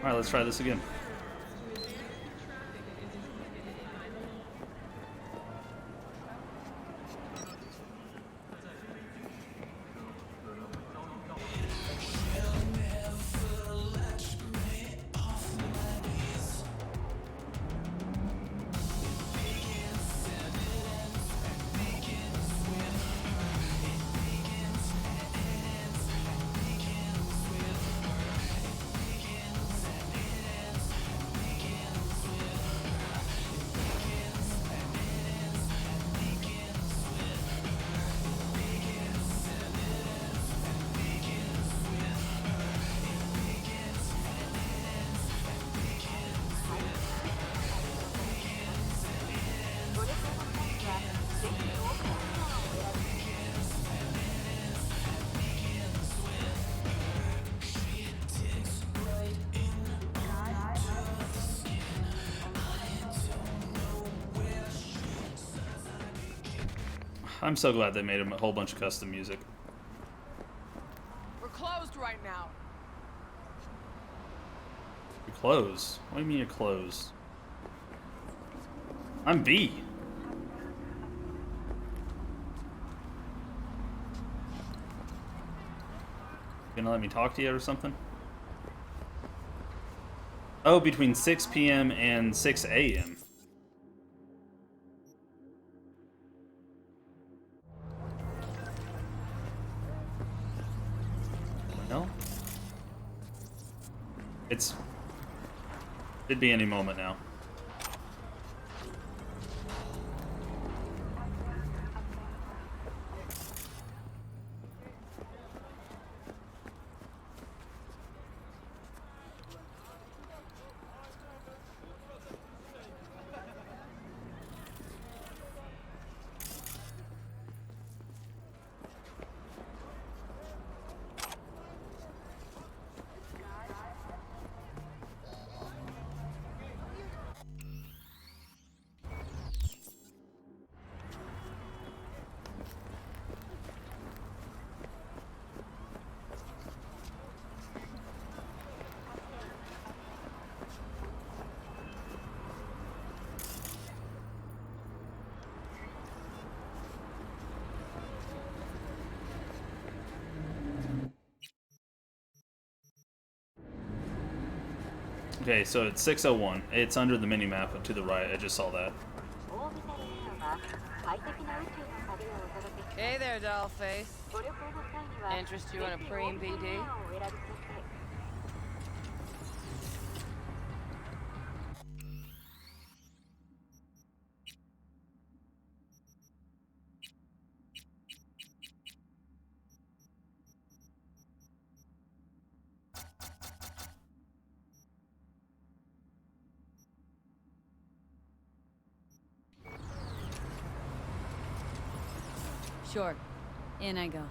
Alright, let's try this again. I'm so glad they made him a whole bunch of custom music. We're closed right now. You're closed? What do you mean you're closed? I'm B. Gonna let me talk to you or something? Oh, between 6 p.m. and 6 a.m. No? It'd be any moment now. Okay, so it's 6:01. It's under the mini map to the right. I just saw that. Hey there, dollface. Interest you in a preem BD? Sure. In I go.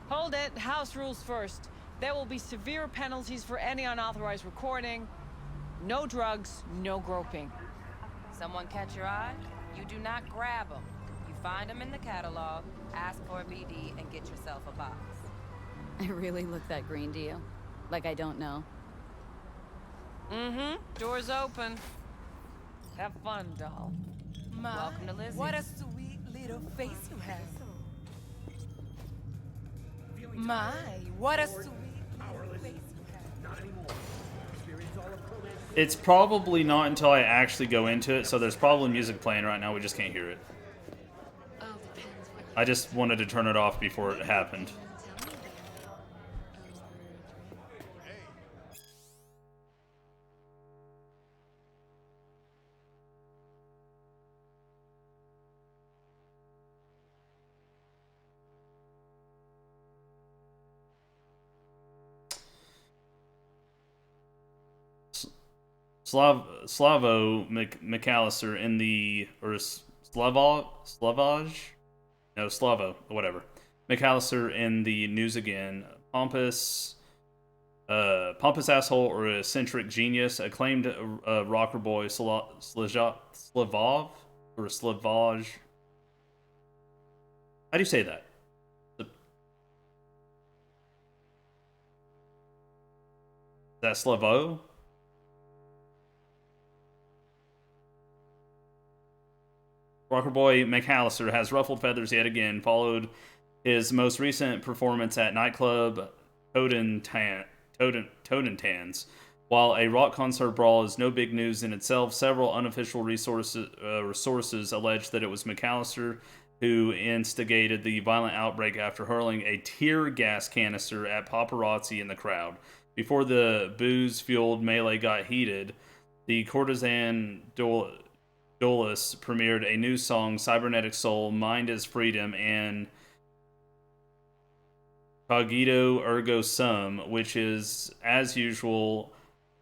Hold it. House rules first. There will be severe penalties for any unauthorized recording. No drugs, no groping. Someone catch your eye? You do not grab them. You find them in the catalog, ask for a BD, and get yourself a box. I really look that green to you? Like I don't know? Mm-hmm. Door's open. Have fun, doll. Welcome to Lizzie's. What a sweet little face you have. My, what a sweet little face you have. It's probably not until I actually go into it, so there's probably music playing right now, we just can't hear it. I just wanted to turn it off before it happened. Slavo McAllister in the Slavoj? No, Slavo, whatever. McAllister in the news again. Pompous asshole or eccentric genius, acclaimed rocker boy Slavov or Slavoj. How do you say that? that Slavo? Rocker Boy McAllister has ruffled feathers yet again, followed his most recent performance at nightclub Totentan's. While a rock concert brawl is no big news in itself, several unofficial sources allege that it was McAllister who instigated the violent outbreak after hurling a tear gas canister at paparazzi in the crowd. Before the booze-fueled melee got heated, the courtesan Dolus premiered a new song, Cybernetic Soul, Mind is Freedom, and Cogito Ergo Sum, which is, as usual,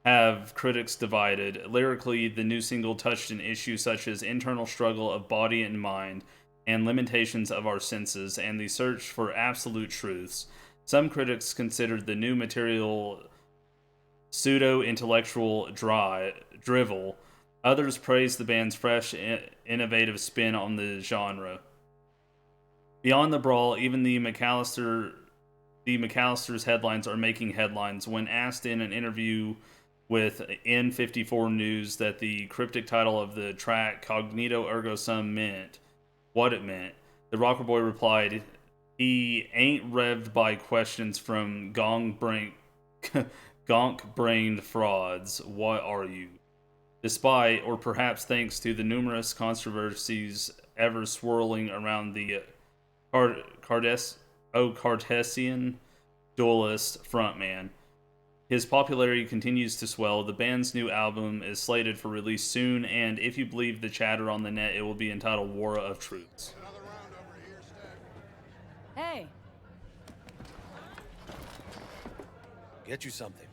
have critics divided. Lyrically, the new single touched an issue such as internal struggle of body and mind, and limitations of our senses, and the search for absolute truths. Some critics considered the new material pseudo-intellectual drivel. Others praised the band's fresh, innovative spin on the genre. Beyond the brawl, even the McAllister's headlines are making headlines. When asked in an interview with N54 News that the cryptic title of the track, Cognito Ergo Sum, meant what it meant, the rocker boy replied, "He ain't revved by questions from gonk-brained frauds. What are you?" Despite, or perhaps thanks to, the numerous controversies ever swirling around the Cartesian duelist frontman, his popularity continues to swell. The band's new album is slated for release soon, and if you believe the chatter on the net, it will be entitled War of Truths. Hey, Get you something.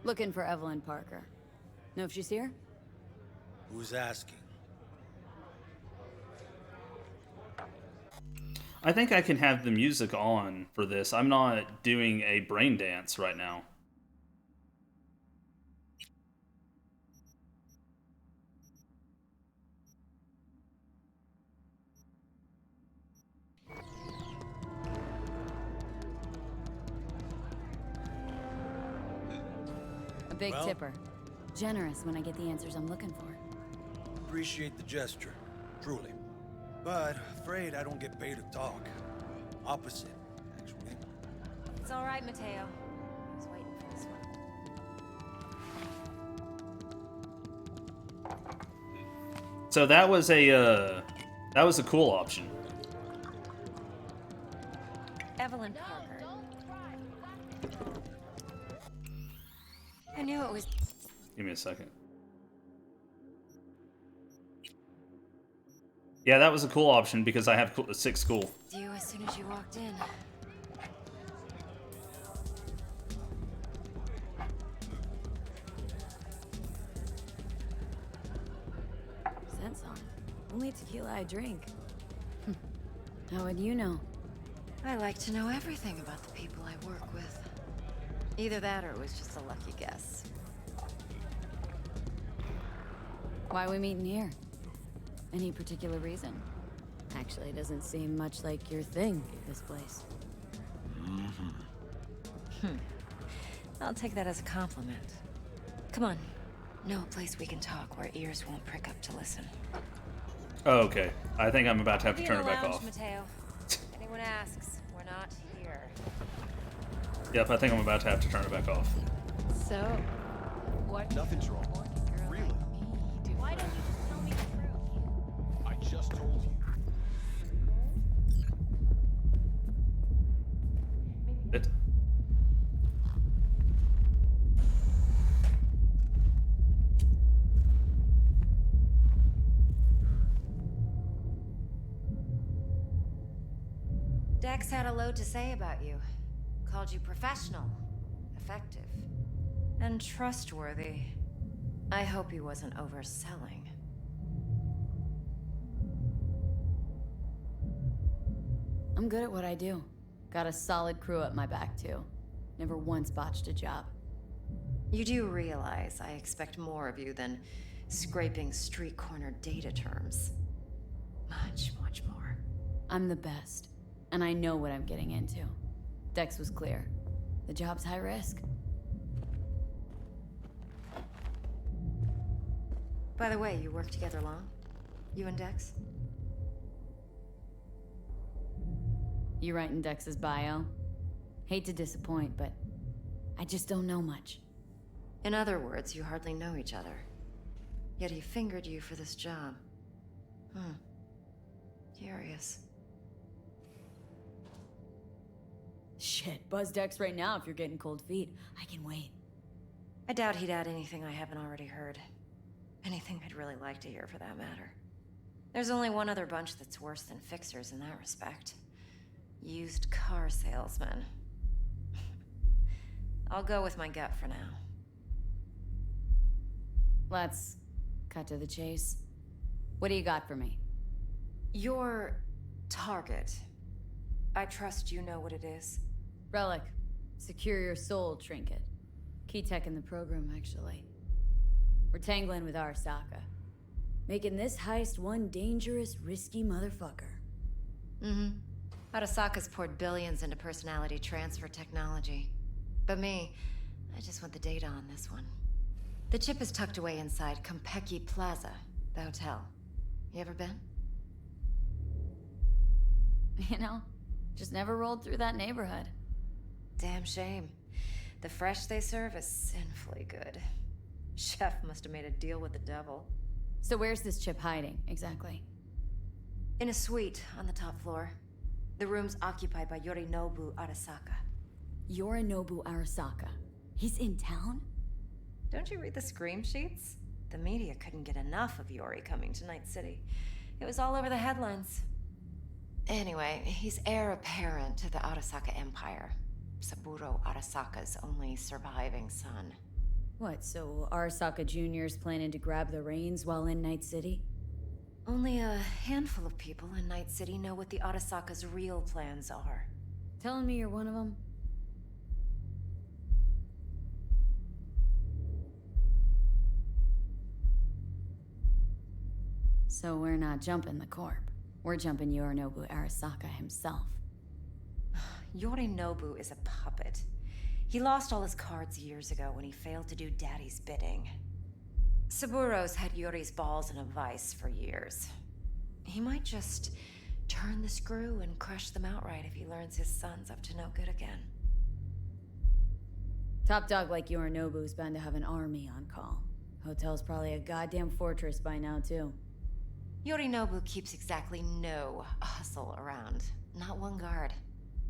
looking for Evelyn Parker. Know if she's here? Who's asking? I think I can have the music on for this. I'm not doing a brain dance right now. A big Well? tipper. Generous when I get the answers I'm looking for. Appreciate the gesture, truly. But afraid I don't get paid to talk. Opposite, actually. It's all right, Mateo. I was waiting for this one. So that was a cool option. Evelyn Parker. I knew it was. Give me a second. Yeah, that was a cool option because I have 6 school. You as soon as you walked in. Scent's on. Only tequila I drink. How would you know? I like to know everything about the people I work with. Either that or it was just a lucky guess. Why we meeting here? Any particular reason? Actually, it doesn't seem much like your thing, this place. I'll take that as a compliment. Come on. Know a place we can talk where ears won't prick up to listen. Oh, okay. I think I'm about to have to Be turn in it the back lounge, off. Mateo. Anyone asks, we're not here. Yep, I think I'm about to have to turn it back off. So, What? Nothing's wrong. Really? Why don't you just tell me the truth? I just told you. It. Dex had a load to say about you. Called you professional, effective, and trustworthy. I hope he wasn't overselling. I'm good at what I do. Got a solid crew at my back, too. Never once botched a job. You do realize I expect more of you than scraping street corner data terms. Much, much more. I'm the best, and I know what I'm getting into. Dex was clear. The job's high risk. By the way, you work together long? You and Dex? You writing Dex's bio? Hate to disappoint, but I just don't know much. In other words, you hardly know each other. Yet he fingered you for this job. Curious. Shit, buzz Dex right now if you're getting cold feet. I can wait. I doubt he'd add anything I haven't already heard. Anything I'd really like to hear, for that matter. There's only one other bunch that's worse than fixers in that respect. Used car salesmen. I'll go with my gut for now. Let's cut to the chase. What do you got for me? Your target. I trust you know what it is. Relic. Secure your soul trinket. Key tech in the program, actually. We're tangling with Arasaka. Making this heist one dangerous, risky motherfucker. Arasaka's poured billions into personality transfer technology. But me, I just want the data on this one. The chip is tucked away inside Konpeki Plaza, the hotel. You ever been? You know, just never rolled through that neighborhood. Damn shame. The fresh they serve is sinfully good. Chef must have made a deal with the devil. So where's this chip hiding, exactly? In a suite on the top floor. The room's occupied by Yorinobu Arasaka. Yorinobu Arasaka. He's in town? Don't you read the scream sheets? The media couldn't get enough of Yori coming to Night City. It was all over the headlines. Anyway, he's heir apparent to the Arasaka Empire. Saburo Arasaka's only surviving son. What, so Arasaka Jr.'s planning to grab the reins while in Night City? Only a handful of people in Night City know what the Arasaka's real plans are. Telling me you're one of them? So we're not jumping the corp. We're jumping Yorinobu Arasaka himself. Yorinobu is a puppet. He lost all his cards years ago when he failed to do Daddy's bidding. Saburo's had Yori's balls in a vice for years. He might just turn the screw and crush them outright if he learns his son's up to no good again. Top dog like Yorinobu's bound to have an army on call. Hotel's probably a goddamn fortress by now, too. Yorinobu keeps exactly no hustle around. Not one guard.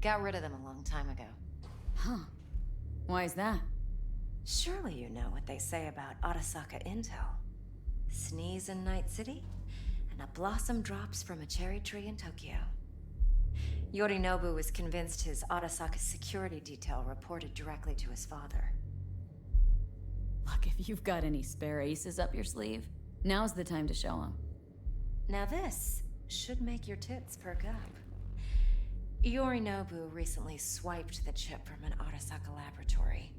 Got rid of them a long time ago. Huh. Why is that? Surely you know what they say about Arasaka intel. Sneeze in Night City, and a blossom drops from a cherry tree in Tokyo. Yorinobu was convinced his Arasaka security detail reported directly to his father. Look, if you've got any spare aces up your sleeve, now's the time to show them. Now this should make your tits perk up. Yorinobu recently swiped the chip from an Arasaka laboratory.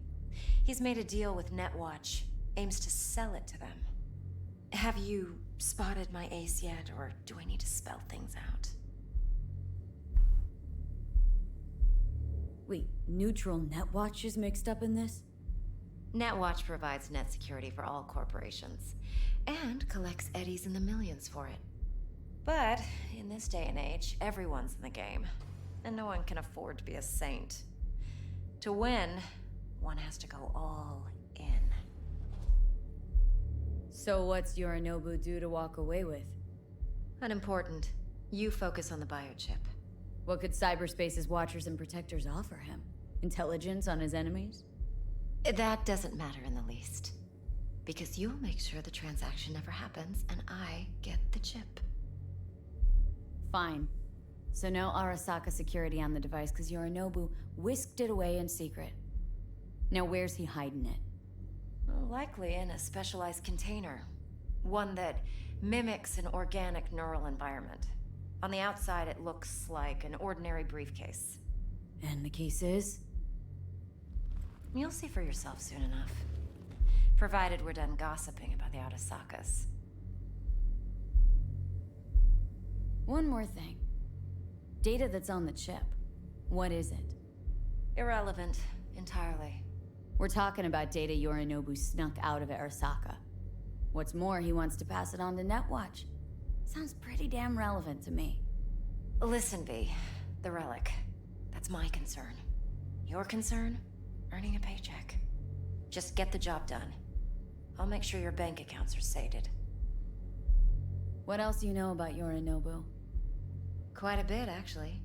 He's made a deal with Netwatch, aims to sell it to them. Have you spotted my ace yet, or do I need to spell things out? Wait, neutral Netwatch is mixed up in this? Netwatch provides net security for all corporations, and collects eddies in the millions for it. But in this day and age, everyone's in the game, and no one can afford to be a saint. To win, one has to go all in. So what's Yorinobu do to walk away with? Unimportant. You focus on the biochip. What could cyberspace's watchers and protectors offer him? Intelligence on his enemies? That doesn't matter in the least. Because you'll make sure the transaction never happens, and I get the chip. Fine. So no Arasaka security on the device because Yorinobu whisked it away in secret. Now where's he hiding it? Likely in a specialized container. One that mimics an organic neural environment. On the outside, it looks like an ordinary briefcase. And the case is? You'll see for yourself soon enough. Provided we're done gossiping about the Arasakas. One more thing. Data that's on the chip. What is it? Irrelevant. Entirely. We're talking about data Yorinobu snuck out of Arasaka. What's more, he wants to pass it on to Netwatch. Sounds pretty damn relevant to me. Listen, V. The relic. That's my concern. Your concern? Earning a paycheck. Just get the job done. I'll make sure your bank accounts are sated. What else do you know about Yorinobu? Quite a bit, actually.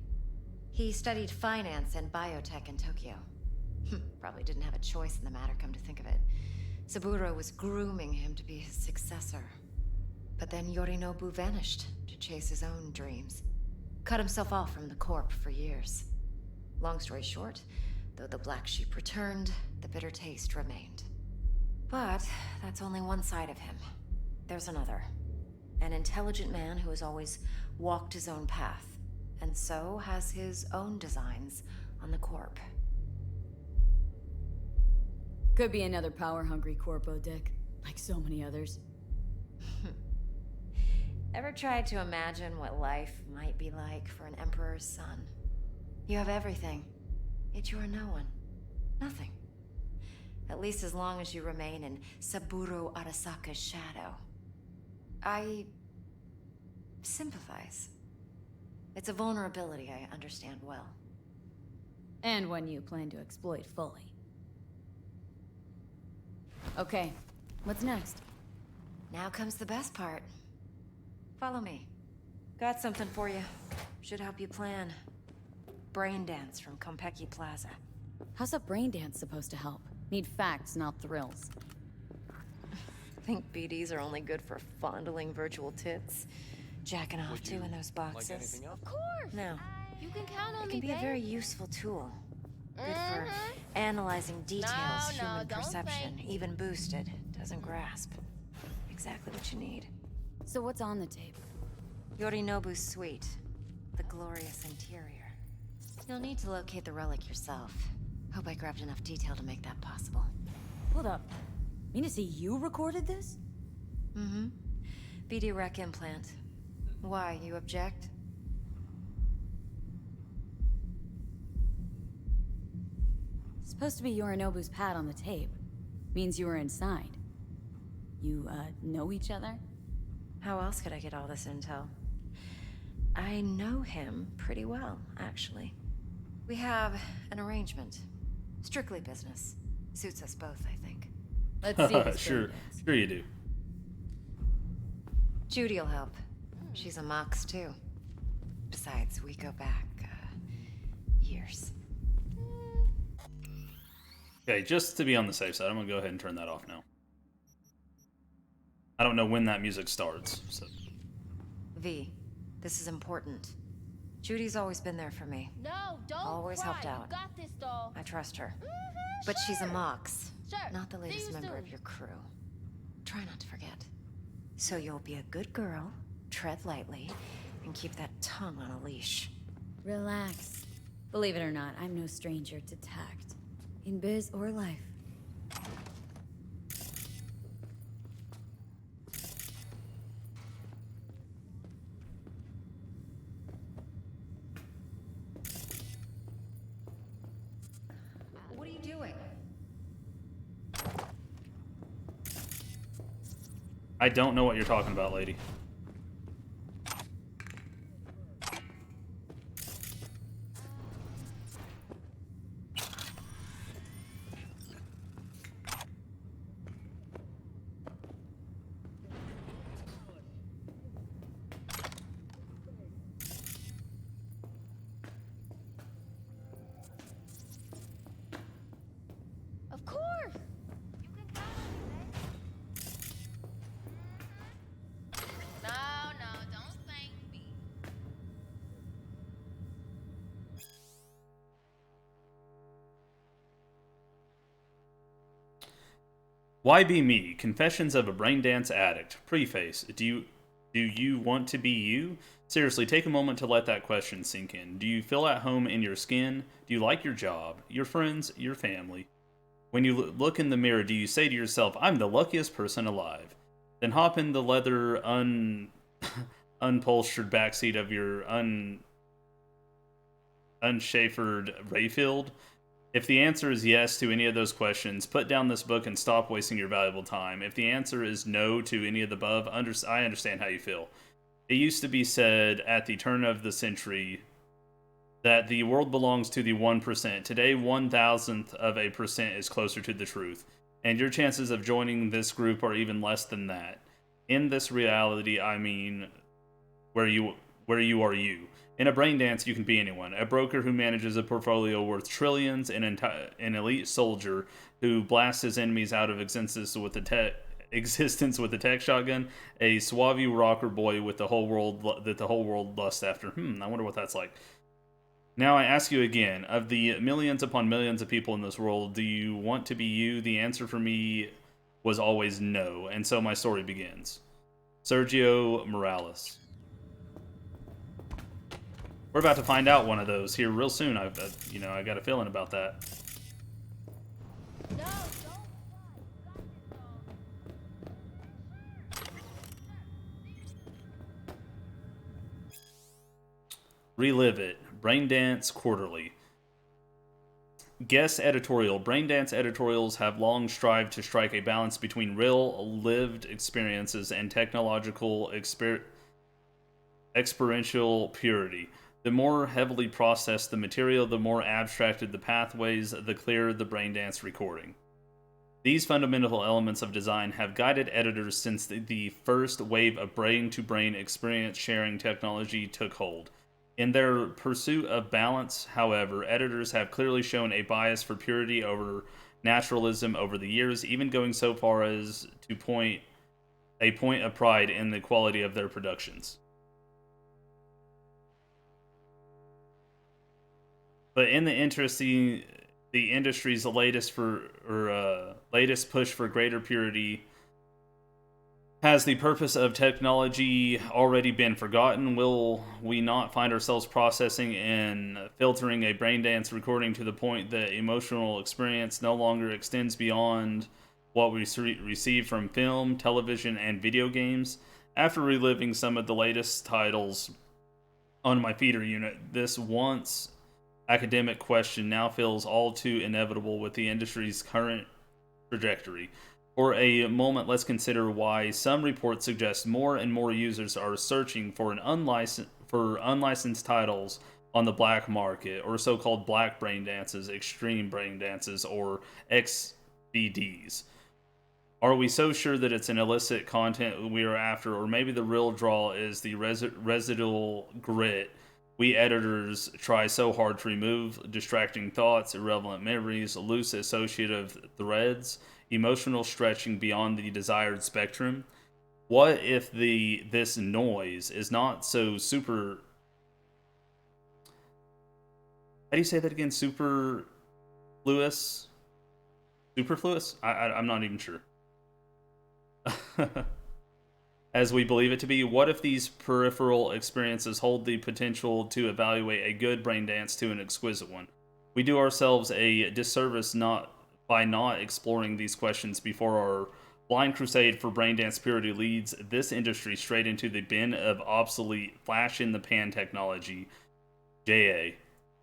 He studied finance and biotech in Tokyo. Probably didn't have a choice in the matter, come to think of it. Saburo was grooming him to be his successor. But then Yorinobu vanished to chase his own dreams. Cut himself off from the Corp for years. Long story short, though the black sheep returned, the bitter taste remained. But that's only one side of him. There's another. An intelligent man who has always walked his own path, and so has his own designs on the Corp. Could be another power-hungry corpo dick, like so many others. Ever tried to imagine what life might be like for an emperor's son? You have everything, yet you are no one. Nothing. At least as long as you remain in Saburo Arasaka's shadow. I sympathize. It's a vulnerability I understand well. And one you plan to exploit fully. Okay, what's next? Now comes the best part. Follow me. Got something for you. Should help you plan. Brain dance from Konpeki Plaza. How's a brain dance supposed to help? Need facts, not thrills. Think BDs are only good for fondling virtual tits? Jacking off too in those boxes? Like anything else? Of course. No. You can count on It me, can be a babe. very useful tool. Good for analyzing details No, human don't perception, think. even boosted, doesn't grasp. Exactly what you need. So what's on the tape? Yorinobu's suite. The glorious interior. You'll need to locate the relic yourself. Hope I grabbed enough detail to make that possible. Hold up. Mean to say you recorded this? Mm-hmm. BD rec implant. Why, you object? Supposed to be Yorinobu's pad on the tape. Means you were inside. You, know each other? How else could I get all this intel? I know him pretty well, actually. We have an arrangement. Strictly business. Suits us both, I think. Let's see this Sure, brain dance. sure you do. Judy'll help. She's a Mox, too. Besides, we go back, years. Okay, just to be on the safe side, I'm gonna go ahead and turn that off now. I don't know when that music starts, so. V, this is important. Judy's always been there for me. No, don't Always cry. helped out. You got this, doll. I trust her. Mhm, But she's a sure. Mox, Sure. not the See latest you member soon. of your crew. Try not to forget. So you'll be a good girl, tread lightly, and keep that tongue on a leash. Relax. Believe it or not, I'm no stranger to tact. In biz or life. What are you doing? I don't know what you're talking about, lady. Of course. You can count on me, babe. No, don't thank me. Why be me? Confessions of a braindance addict. Preface. Do you want to be you? Seriously, take a moment to let that question sink in. Do you feel at home in your skin? Do you like your job, your friends, your family? When you look in the mirror, do you say to yourself, I'm the luckiest person alive? Then hop in the leather unpolstered backseat of your unschafered Rayfield? If the answer is yes to any of those questions, put down this book and stop wasting your valuable time. If the answer is no to any of the above, I understand how you feel. It used to be said at the turn of the century that the world belongs to the 1%. Today, 1,000th of a percent is closer to the truth, and your chances of joining this group are even less than that. In this reality, I mean, where you are you. In a brain dance, you can be anyone. A broker who manages a portfolio worth trillions, an elite soldier who blasts his enemies out of existence with a tech shotgun, a suave rocker boy with the whole world lusts after. I wonder what that's like. Now I ask you again, of the millions upon millions of people in this world, do you want to be you? The answer for me was always no, and so my story begins. Sergio Morales. We're about to find out one of those here real soon. I got a feeling about that. Relive it. Braindance Quarterly. Guest editorial. Braindance editorials have long strived to strike a balance between real, lived experiences and technological experiential purity. The more heavily processed the material, the more abstracted the pathways, the clearer the braindance recording. These fundamental elements of design have guided editors since the first wave of brain-to-brain experience sharing technology took hold. In their pursuit of balance, however, editors have clearly shown a bias for purity over naturalism over the years, even going so far as to point of pride in the quality of their productions. But in the industry's latest push for greater purity, has the purpose of technology already been forgotten? Will we not find ourselves processing and filtering a braindance recording to the point that emotional experience no longer extends beyond what we receive from film, television, and video games? After reliving some of the latest titles on my feeder unit, this once academic question now feels all too inevitable with the industry's current trajectory. For a moment, let's consider why some reports suggest more and more users are searching for unlicensed titles on the black market, or so-called black brain dances, extreme brain dances, or XBDs. Are we so sure that it's an illicit content we are after, or maybe the real draw is the residual grit we editors try so hard to remove? Distracting thoughts, irrelevant memories, loose associative threads, emotional stretching beyond the desired spectrum. What if this noise is not so super... How do you say that again? Superfluous? Superfluous? I'm not even sure. As we believe it to be. What if these peripheral experiences hold the potential to evaluate a good brain dance to an exquisite one? We do ourselves a disservice by not exploring these questions before our blind crusade for braindance purity leads this industry straight into the bin of obsolete flash-in-the-pan technology. JA.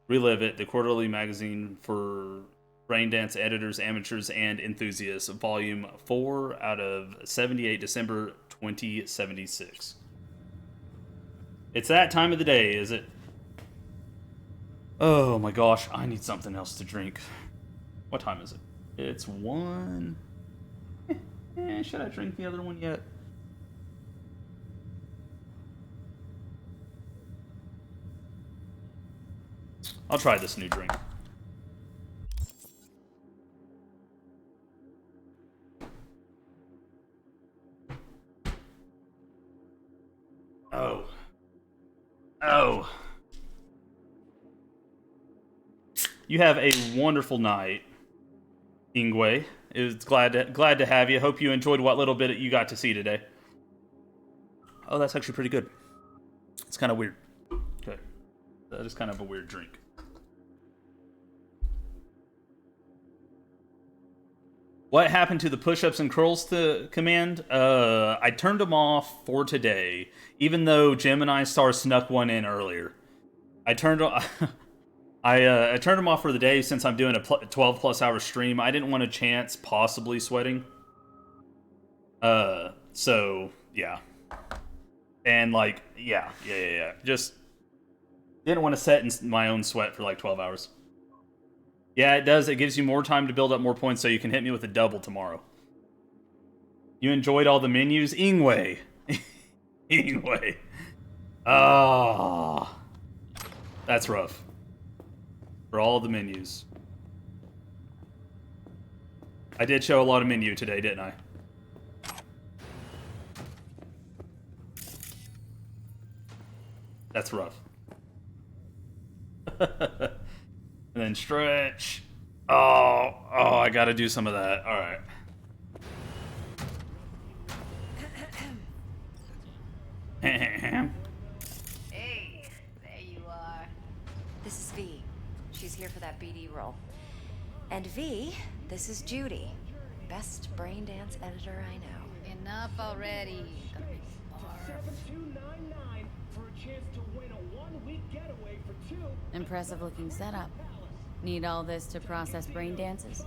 Relive It, the quarterly magazine for braindance editors, amateurs, and enthusiasts. Volume 4 out of 78, December 2076. It's that time of the day, is it? Oh my gosh, I need something else to drink. What time is it? It's 1. Should I drink the other one yet? I'll try this new drink. Oh. You have a wonderful night, Ingwe. It's glad to have you. Hope you enjoyed what little bit you got to see today. Oh, that's actually pretty good. It's kind of weird. Okay. That is kind of a weird drink. What happened to the push-ups and curls to command? I turned them off for today, even though Gemini Star snuck one in earlier. I turned I turned them off for the day since I'm doing a 12 plus hour stream. I didn't want a chance possibly sweating. So yeah. And like, yeah. Just didn't want to set in my own sweat for like 12 hours. Yeah, it does. It gives you more time to build up more points so you can hit me with a double tomorrow. You enjoyed all the menus? Ingwe. Ingwe. Ah. That's rough. For all the menus. I did show a lot of menu today, didn't I? That's rough. And then stretch. Oh, I gotta do some of that. All right. Hey, there you are. This is V. She's here for that BD role. And V, this is Judy. Best brain dance editor I know. Enough already. Gonna be barf. 7299 for a chance to win a 1-week getaway for 2. Impressive looking setup. Need all this to process brain dances?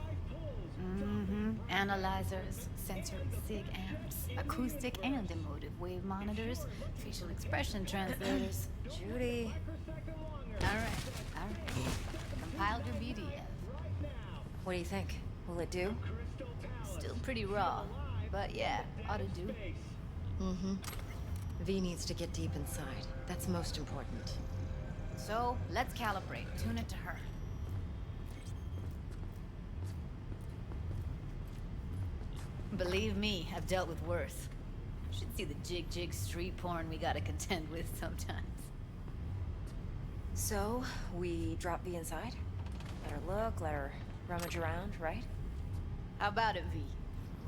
Mm-hmm. Analyzers, sensory sig amps, acoustic and emotive wave monitors, facial expression translators. Judy. All right. Compiled your BDF. What do you think? Will it do? Still pretty raw, but yeah, ought to do. Mm-hmm. V needs to get deep inside. That's most important. So, let's calibrate. Tune it to her. Believe me, I've dealt with worse. Should see the jig street porn we gotta contend with sometimes. So, we drop V inside? Let her look, let her rummage around, right? How about it, V?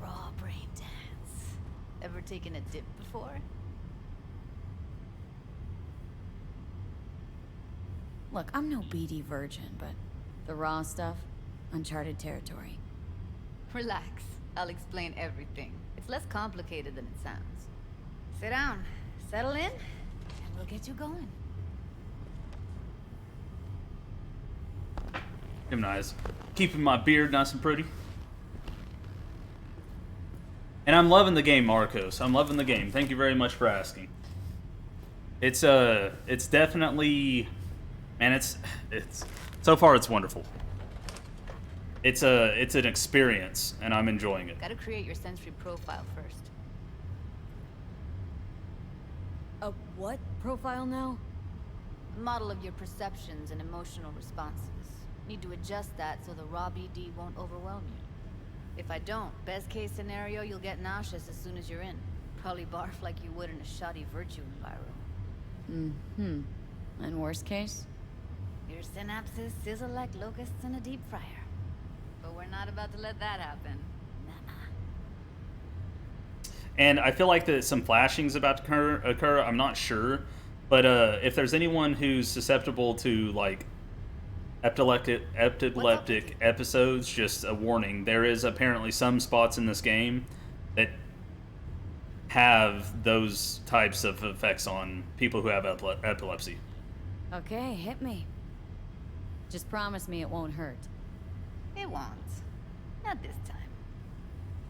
Raw brain dance. Ever taken a dip before? Look, I'm no BD virgin, but the raw stuff, uncharted territory. Relax. I'll explain everything. It's less complicated than it sounds. Sit down, settle in, and we'll get you going. Nice. Keeping my beard nice and pretty. And I'm loving the game, Marcos. I'm loving the game. Thank you very much for asking. It's definitely, man, it's so far it's wonderful. It's an experience, and I'm enjoying it. Gotta create your sensory profile first. A what profile now? Model of your perceptions and emotional responses. Need to adjust that so the raw BD won't overwhelm you. If I don't, best case scenario, you'll get nauseous as soon as you're in. Probably barf like you would in a shoddy virtue environment. Mm-hmm. And worst case? Your synapses sizzle like locusts in a deep fryer. But we're not about to let that happen. Nah. And I feel like that some flashing's about to occur. I'm not sure, but if there's anyone who's susceptible to like epileptic episodes, just a warning. There is apparently some spots in this game that have those types of effects on people who have epilepsy. Okay, hit me. Just promise me it won't hurt. It won't. Not this time.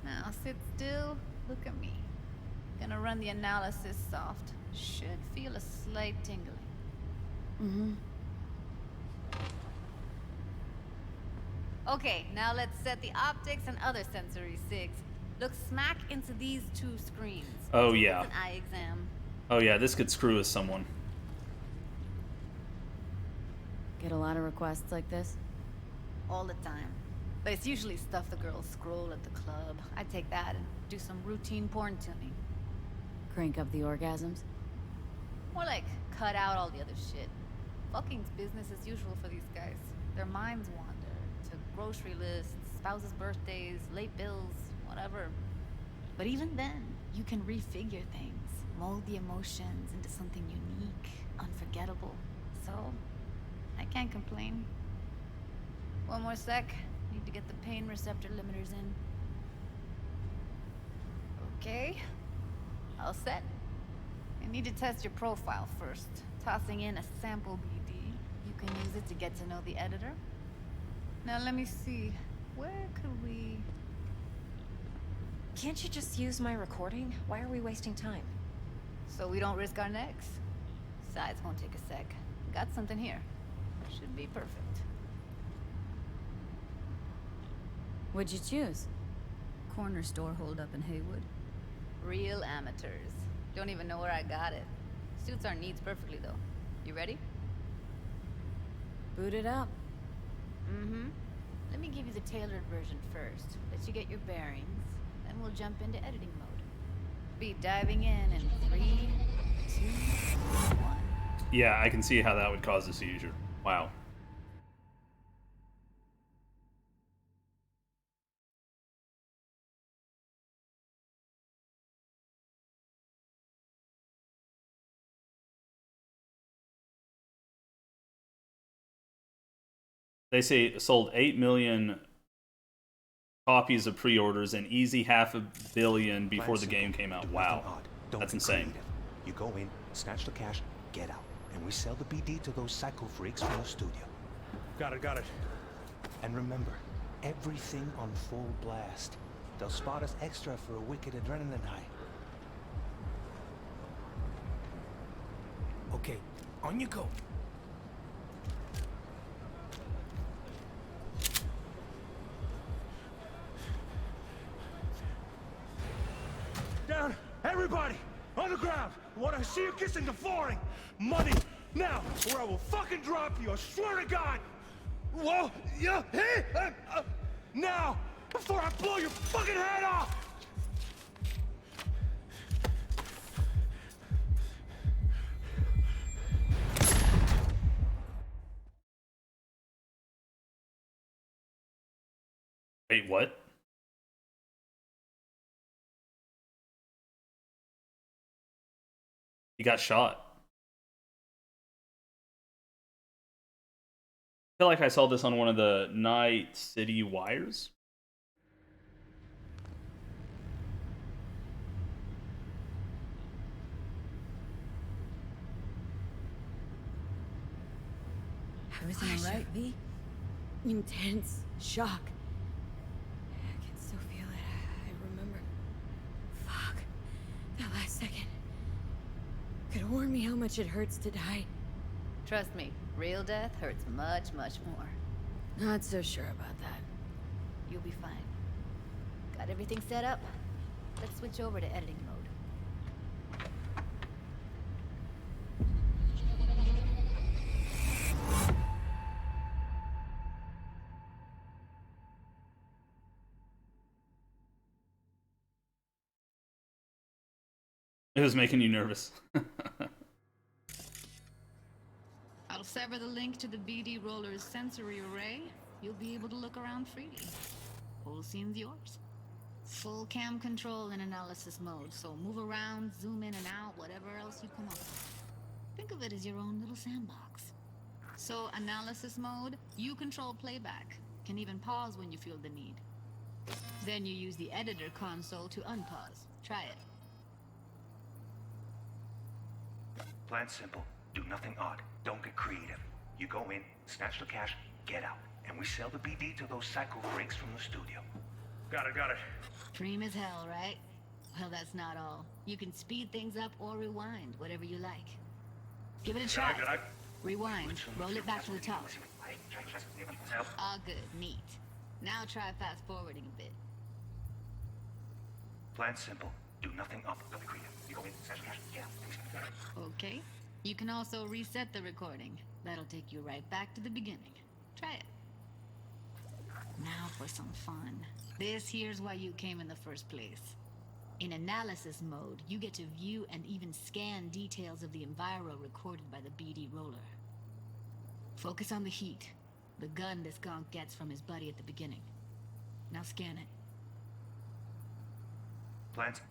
Now sit still, look at me. Gonna run the analysis soft. Should feel a slight tingling. Mm-hmm. Okay, now let's set the optics and other sensory sigs. Look smack into these two screens. Oh yeah. It's an eye exam. Oh yeah, this could screw with someone. Get a lot of requests like this? All the time. But it's usually stuff the girls scroll at the club. I take that and do some routine porn tuning. Crank up the orgasms? More like cut out all the other shit. Fucking's business as usual for these guys. Their minds wander to grocery lists, spouses' birthdays, late bills, whatever. But even then, you can refigure things, mold the emotions into something unique, unforgettable. So, I can't complain. One more sec. Need to get the pain receptor limiters in. Okay. All set. I need to test your profile first. Tossing in a sample BD. You can use it to get to know the editor. Now let me see. Where could we... Can't you just use my recording? Why are we wasting time? So we don't risk our necks? Besides, won't take a sec. Got something here. Should be perfect. What'd you choose? Corner store holdup in Haywood. Real amateurs. Don't even know where I got it. Suits our needs perfectly, though. You ready? Boot it up. Mm-hmm. Let me give you the tailored version first. Let you get your bearings. Then we'll jump into editing mode. Be diving in 3, 2, 1. Yeah, I can see how that would cause a seizure. Wow. They say sold 8 million copies of pre-orders and easy $500 million before the game came out. Wow. That's insane. You go in, snatch the cash, get out. And we sell the BD to those psycho freaks from the studio. Got it. And remember, everything on full blast. They'll spot us extra for a wicked adrenaline high. Okay, on you go. Down! Everybody! On the ground! I want to see you kissing the flooring! Money! Now! Or I will fucking drop you! I swear to God! Whoa! Yeah! Hey! Now! Before I blow your fucking head off! Wait, what? He got shot. I feel like I saw this on one of the Night City wires. Everything all right, V? Intense shock. I can still feel it. I remember. Fuck. That last second. Could warn me how much it hurts to die. Trust me, real death hurts much, much more. Not so sure about that. You'll be fine. Got everything set up? Let's switch over to editing mode. It was making you nervous. I'll sever the link to the BD Roller's sensory array. You'll be able to look around freely. Whole scene's yours. Full cam control in analysis mode, so move around, zoom in and out, whatever else you come up with. Think of it as your own little sandbox. So analysis mode, you control playback. Can even pause when you feel the need. Then you use the editor console to unpause. Try it. Plan simple. Do nothing odd. Don't get creative. You go in, snatch the cash, get out. And we sell the BD to those psycho freaks from the studio. Got it. Dream as hell, right? Well, that's not all. You can speed things up or rewind, whatever you like. Give it a try. Rewind. Roll it back to the top. Ah, good. Neat. Now try fast forwarding a bit. Plan simple. Do nothing odd. Don't get creative. You go in, snatch the cash, get out. Okay. You can also reset the recording. That'll take you right back to the beginning. Try it. Now for some fun. This here's why you came in the first place. In analysis mode, you get to view and even scan details of the enviro recorded by the BD roller. Focus on the heat, the gun this gonk gets from his buddy at the beginning. Now scan it. Plans.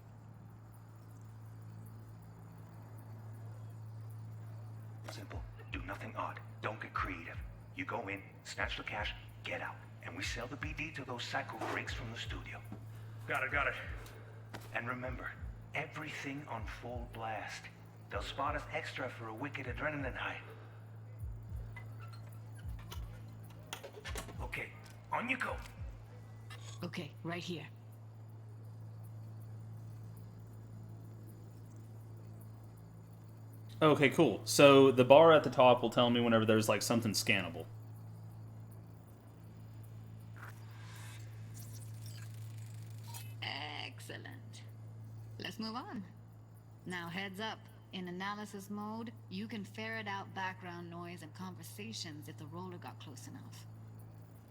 Simple. Do nothing odd. Don't get creative. You go in, snatch the cash, get out. And we sell the BD to those psycho freaks from the studio. Got it. And remember, everything on full blast. They'll spot us extra for a wicked adrenaline high. Okay, on you go. Okay, right here. Okay, cool. So the bar at the top will tell me whenever there's like something scannable. Excellent. Let's move on. Now heads up. In analysis mode, you can ferret out background noise and conversations if the roller got close enough.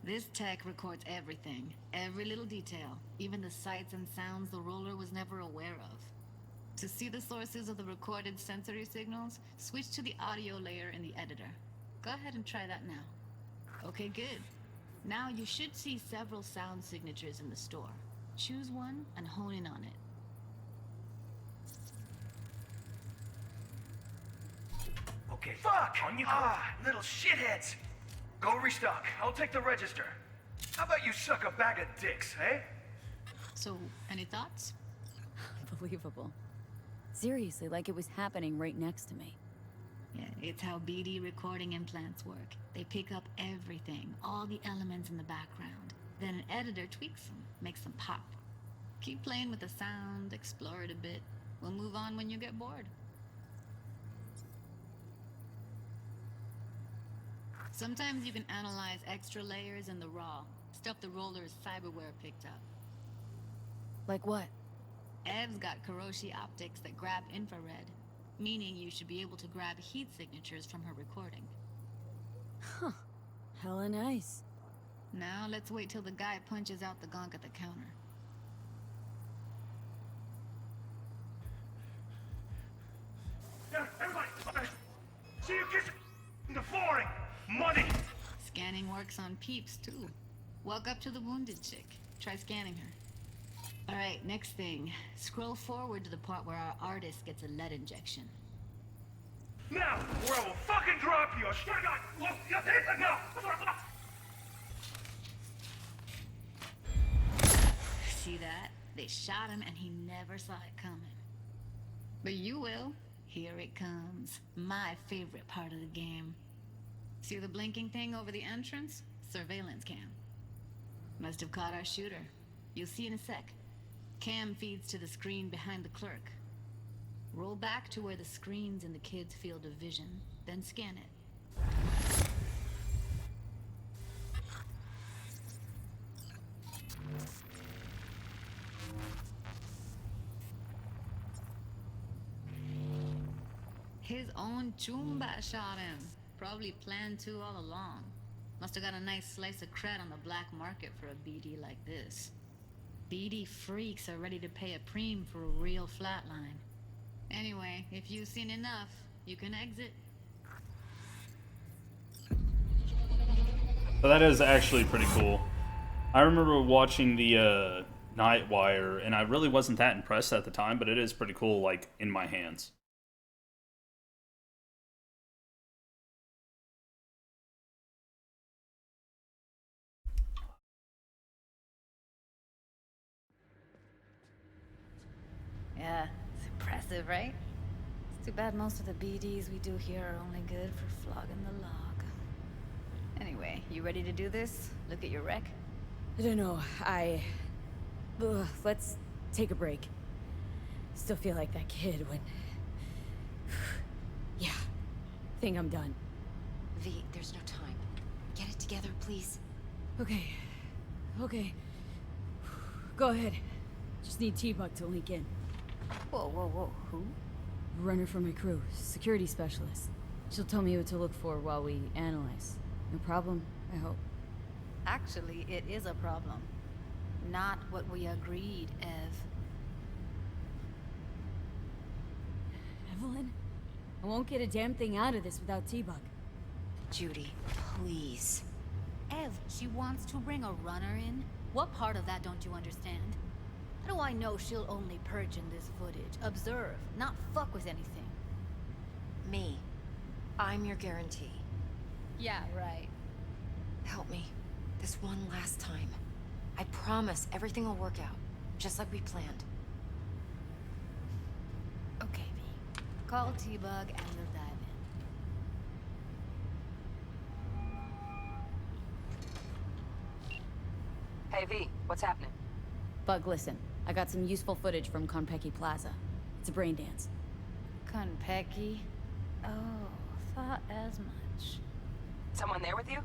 This tech records everything, every little detail, even the sights and sounds the roller was never aware of. To see the sources of the recorded sensory signals, switch to the audio layer in the editor. Go ahead and try that now. Okay, good. Now you should see several sound signatures in the store. Choose one and hone in on it. Okay, fuck! On you go. Ah, little shitheads! Go restock. I'll take the register. How about you suck a bag of dicks, eh? So, any thoughts? Unbelievable. Seriously, like it was happening right next to me. Yeah, it's how BD recording implants work. They pick up everything, all the elements in the background. Then an editor tweaks them, makes them pop. Keep playing with the sound, explore it a bit. We'll move on when you get bored. Sometimes you can analyze extra layers in the raw, stuff the roller's cyberware picked up. Like what? Ev's got Kiroshi optics that grab infrared, meaning you should be able to grab heat signatures from her recording. Huh. Hella nice. Now let's wait till the guy punches out the gonk at the counter. Yeah, everybody! See you kissing the flooring! Money! Scanning works on peeps, too. Walk up to the wounded chick. Try scanning her. Alright, next thing. Scroll forward to the part where our artist gets a lead injection. Now, or I will fucking drop you! I swear to God! Look, no! See that? They shot him and he never saw it coming. But you will. Here it comes. My favorite part of the game. See the blinking thing over the entrance? Surveillance cam. Must have caught our shooter. You'll see in a sec. Cam feeds to the screen behind the clerk. Roll back to where the screen's in the kid's field of vision, then scan it. His own Chumba shot him. Probably planned to all along. Must have got a nice slice of cred on the black market for a BD like this. BD freaks are ready to pay a preem for a real flatline. Anyway, if you've seen enough, you can exit. So that is actually pretty cool. I remember watching the Nightwire, and I really wasn't that impressed at the time, but it is pretty cool, like, in my hands. Yeah, it's impressive, right? It's too bad most of the BDs we do here are only good for flogging the log. Anyway, you ready to do this? Look at your wreck? I don't know, let's take a break. Still feel like that kid when... Yeah, think I'm done. V, there's no time. Get it together, please. Okay. Go ahead. Just need T-Bug to link in. Whoa, who? Runner for my crew, security specialist. She'll tell me what to look for while we analyze. No problem, I hope. Actually, it is a problem. Not what we agreed, Ev. Evelyn? I won't get a damn thing out of this without T-Bug. Judy, please. Ev, she wants to bring a runner in? What part of that don't you understand? How do I know she'll only purge in this footage? Observe, not fuck with anything. Me. I'm your guarantee. Yeah, right. Help me. This one last time. I promise everything will work out. Just like we planned. Call T-Bug and we'll dive in. Hey, V, what's happening? Bug, listen. I got some useful footage from Konpeki Plaza. It's a brain dance. Konpeki? Oh, thought as much. Someone there with you?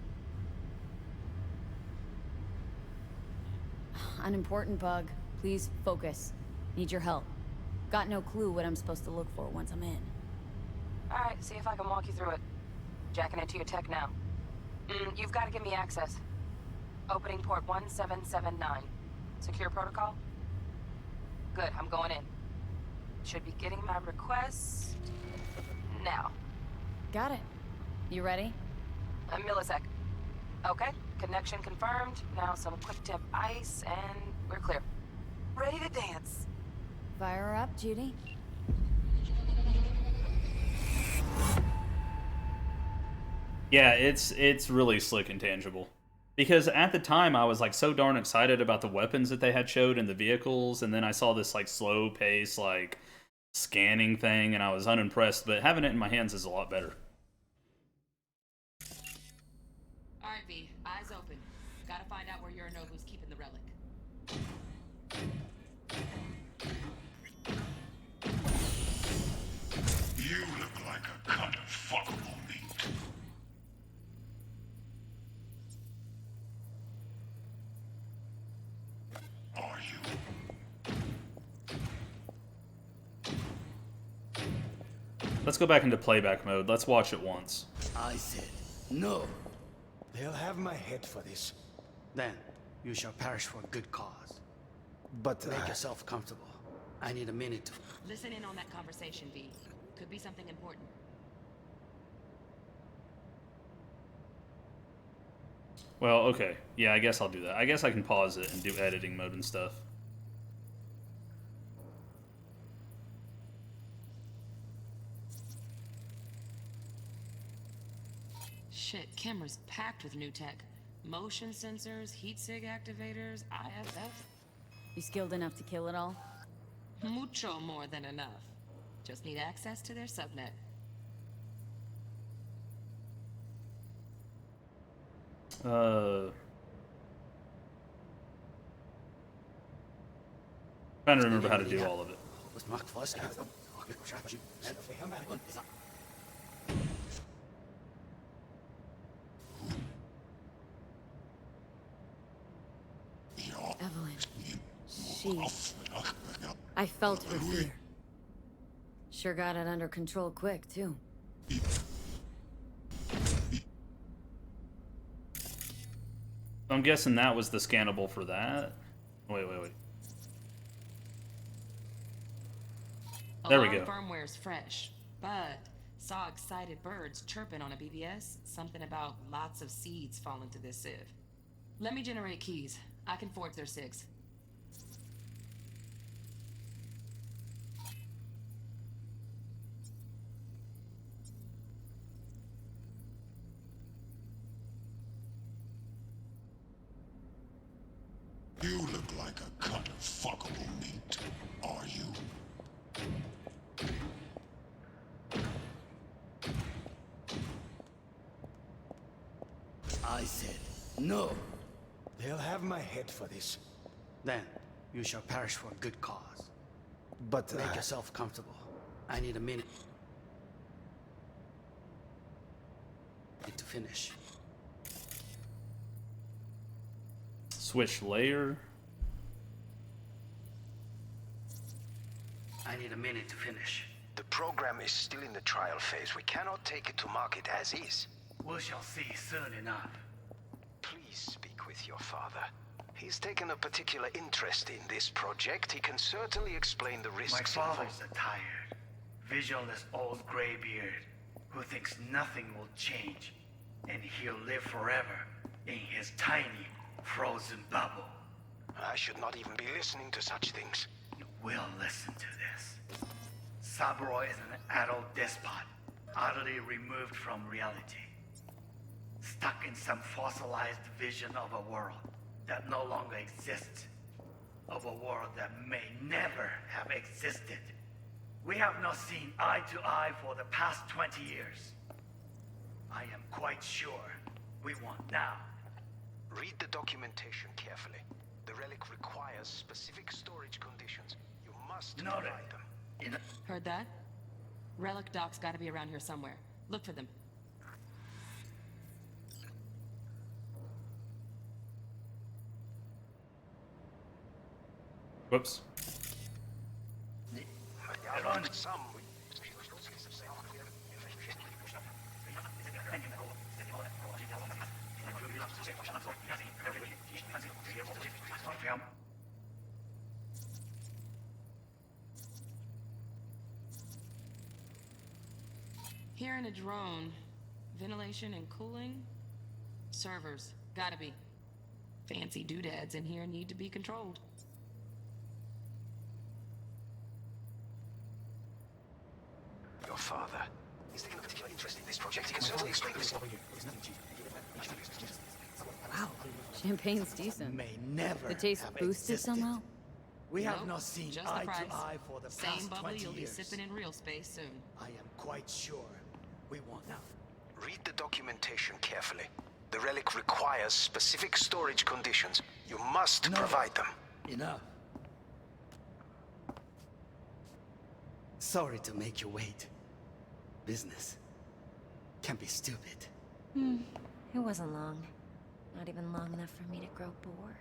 Unimportant, Bug. Please focus. Need your help. Got no clue what I'm supposed to look for once I'm in. Alright, see if I can walk you through it. Jacking into your tech now. You've got to give me access. Opening port 1779. Secure protocol? Good, I'm going in. Should be getting my request now. Got it. You ready? A millisec. Okay, connection confirmed. Now some quick tip ice and we're clear. Ready to dance. Fire her up, Judy. Yeah, it's really slick and tangible. Because at the time I was like so darn excited about the weapons that they had showed and the vehicles, and then I saw this like slow pace like scanning thing and I was unimpressed, but having it in my hands is a lot better. Alright, V, eyes open. Gotta find out where Yorinobu's keeping the relic. You look like a cut of fuckable meat. Are you? Let's go back into playback mode. Let's watch it once. I said, no. They'll have my head for this. Then you shall perish for a good cause. But, Make yourself comfortable. I need a minute to... Listen in on that conversation, V. Could be something important. Well, okay. Yeah, I guess I'll do that. I guess I can pause it and do editing mode and stuff. Shit, camera's packed with new tech. Motion sensors, heat sig activators, IFF. You skilled enough to kill it all? Mucho more than enough. Just need access to their subnet. Trying to remember how to do all of it. Evelyn. She... I felt her fear. Sure got it under control quick, too. I'm guessing that was the scannable for that. Wait. There we go. Firmware's fresh, but saw excited birds chirping on a BBS. Something about lots of seeds falling to this sieve. Let me generate keys. I can forge their SIGs. You look like a cut of fuckable meat. Are you? I said, no. They'll have my head for this. Then you shall perish for a good cause. But, Make yourself comfortable. I need a minute to finish. Switch layer. I need a minute to finish. The program is still in the trial phase. We cannot take it to market as is. We shall see soon enough. Please speak with your father. He's taken a particular interest in this project. He can certainly explain the risks My involved. father's a tired, visionless old graybeard who thinks nothing will change, and he'll live forever in his tiny, frozen bubble. I should not even be listening to such things. You will listen to this. Saburo is an adult despot, utterly removed from reality. Stuck in some fossilized vision of a world that no longer exists. Of a world that may never have existed. We have not seen eye to eye for the past 20 years. I am quite sure we want now. Read the documentation carefully. The relic requires specific storage conditions. You must provide them. Heard that? Relic docs gotta be around here somewhere. Look for them. Whoops. Hearing a drone. Ventilation and cooling? Servers. Gotta be. Fancy doodads in here need to be controlled. Your father. He's taken a particular interest in this project. He can certainly explain this. Wow, champagne's decent. May never The taste have boosted existed. somehow? We have Nope, not seen just the eye price. to eye for the Same past bubbly 20 you'll years. be sipping in real space soon. I am quite sure we want now. Read the documentation carefully. The relic requires specific storage conditions. You must provide them. Enough. Sorry to make you wait. Business can be stupid. It wasn't long. Not even long enough for me to grow bored.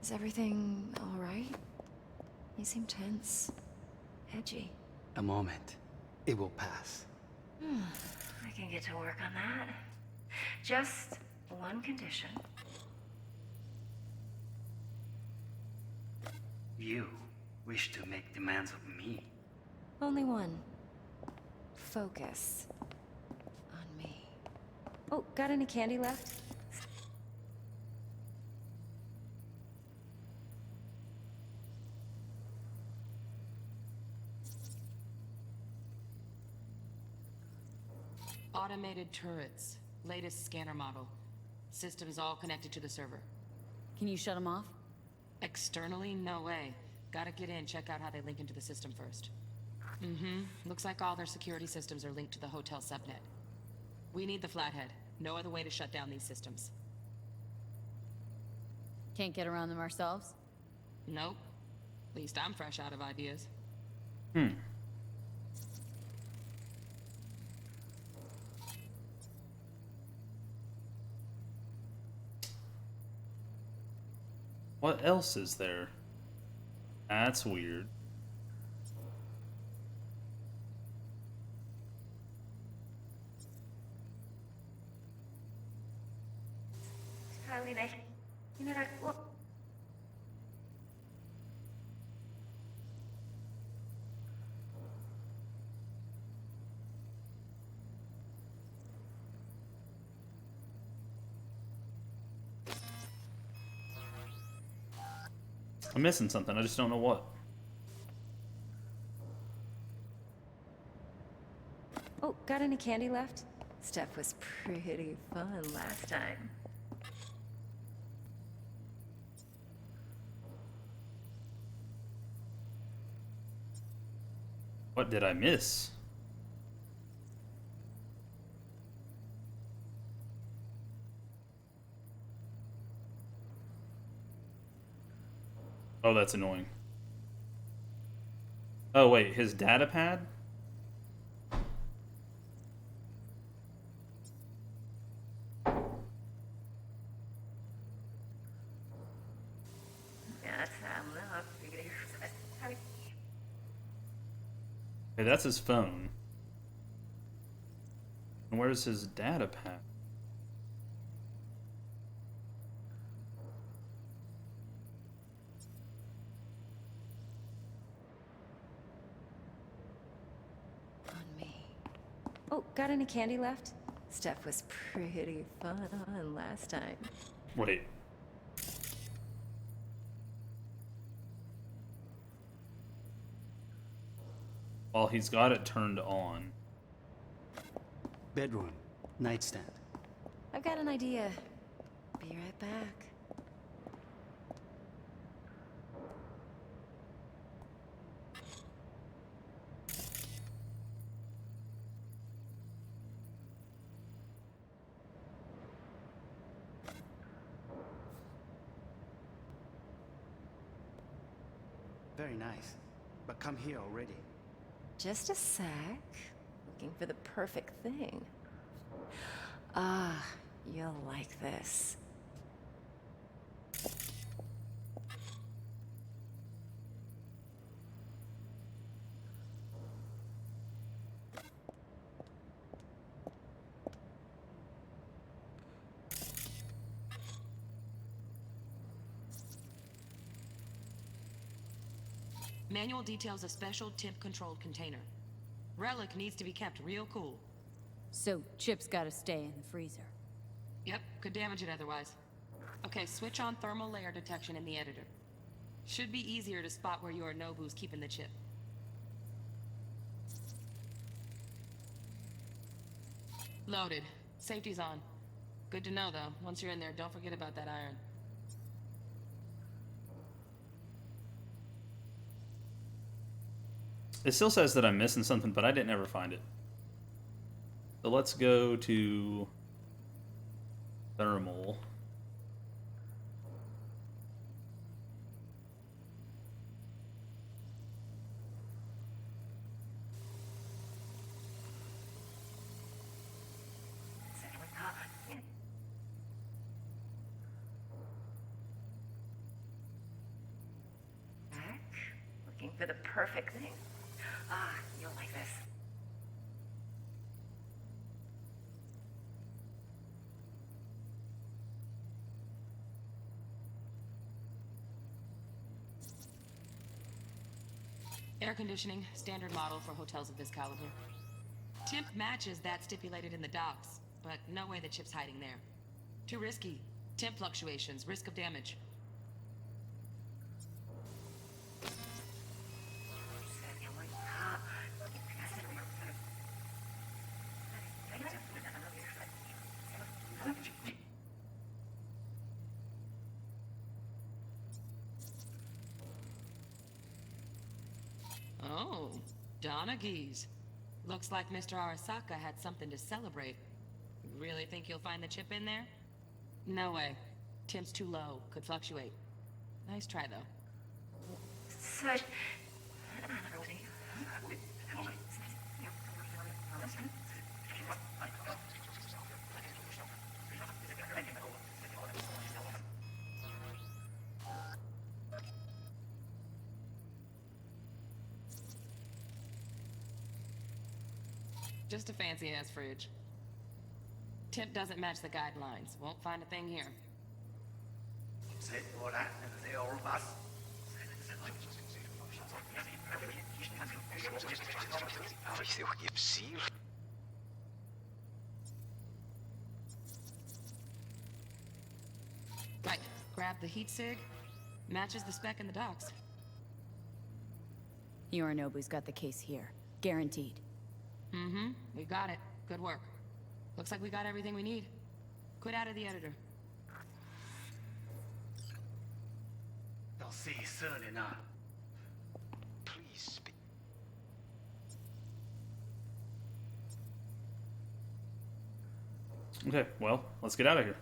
Is everything alright? You seem tense. Edgy. A moment. It will pass. I can get to work on that. Just one condition. You wish to make demands of me. Only one. Focus. On me. Oh, got any candy left? Automated turrets. Latest scanner model. System is all connected to the server. Can you shut them off? Externally, no way. Gotta get in, check out how they link into the system first. Looks like all their security systems are linked to the hotel subnet. We need the Flathead. No other way to shut down these systems. Can't get around them ourselves? Nope. At least I'm fresh out of ideas. What else is there? That's weird. I'm missing something, I just don't know what. Oh, got any candy left? Stuff was pretty fun last time. What did I miss? Oh, that's annoying. Oh, wait, his data pad? Okay, that's his phone. And where's his data pad? On me. Oh, got any candy left? Stuff was pretty fun last time. Wait. Well, he's got it turned on. Bedroom. Nightstand. I've got an idea. Be right back. very nice. But come here already. Just a sec. Looking for the perfect thing. Ah, you'll like this. Manual details a special temp-controlled container. Relic needs to be kept real cool. So, Chip's gotta stay in the freezer. Yep, could damage it otherwise. Okay, switch on thermal layer detection in the editor. Should be easier to spot where your Nobu's keeping the chip. Loaded. Safety's on. Good to know, though. Once you're in there, don't forget about that iron. It still says that I'm missing something, but I didn't ever find it. So let's go to thermal. Looking for the perfect thing. Ah, you'll like this. Air conditioning, standard model for hotels of this caliber. Temp matches that stipulated in the docs, but no way the chip's hiding there. Too risky. Temp fluctuations, risk of damage. Oh, Donaghys. Looks like Mr. Arasaka had something to celebrate. Really think you'll find the chip in there? No way. Temp's too low. Could fluctuate. Nice try, though. Just a fancy-ass fridge. Temp doesn't match the guidelines. Won't find a thing here. Right. Grab the heat sig. Matches the spec in the docs. Yorinobu's got the case here. Guaranteed. Mm-hmm. We got it. Good work. Looks like we got everything we need. Quit out of the editor. I'll see you soon enough. Please speak. Okay, well, let's get out of here.